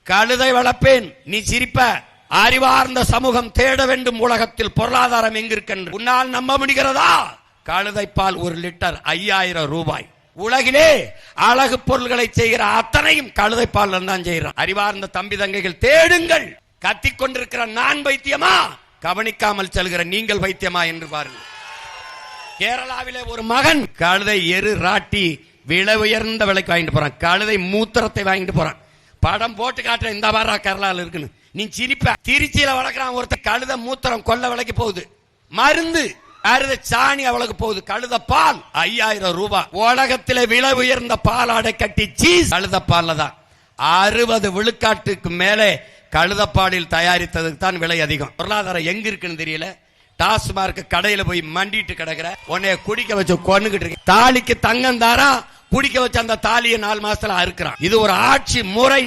கழுதை வளர்ப்பேன், நீ சிரிப்ப. அறிவார்ந்த சமூகம் தேட வேண்டும் உலகத்தில் பொருளாதாரம் எங்கிருக்கின்ற. உன்னால் நம்ப முடிகிறதா? கழுதைப்பால் 1 லிட்டர் 5000 ரூபாய். உலகிலே அழகு பொருள்களை செய்கிற அத்தனையும் கழுதைப்பால் தான் செய்கிறான். அறிவார்ந்த தம்பி தங்கைகள் தேடுங்கள். கத்திக் கொண்டிருக்கிற நான் வைத்தியமா, கவனிக்காமல் செல்கிற நீங்கள் வைத்தியமா என்று பாருங்கள். கேரளாவிலே ஒரு மகன் கழுதை எரு ராட்டி விலை உயர்ந்த விலைக்கு வாங்கிட்டு போறான். கழுதை மூத்திரத்தை வாங்கிட்டு போறான். படம் போட்டு காட்டுற இந்த வாரம் கேரளாவில் இருக்குன்னு நீ சிரிப்ப. திருச்சியில வளர்க்குறான் ஒருத்தர். கழுத மூத்திரம் கொள்ள விலைக்கு போகுது. மருந்து கழுத சாணி அவளுக்கு போகுது. கழுத பால் 5000 ரூபாய். உலகத்திலே விலை உயர்ந்த பாலாடை கட்டி சீஸ் கழுத பால்ல தான். 60 விழுக்காட்டுக்கு மேலே கழுதப்பாலில் தயாரித்ததுக்கு தான் விலை அதிகம். பொருளாதாரம் எங்க இருக்குன்னு தெரியல. டாஸ்மார்க் கடையில போய் மண்டிட்டு கிடக்குற, உன்னைய குடிக்க வச்சு கொன்னுகிட்டு இருக்கு. தாலிக்கு தங்கம் தாரா, குடிக்க வச்ச அந்த தாலியை 4 மாசத்துல அறுக்கிறான். இது ஒரு ஆட்சி முறை.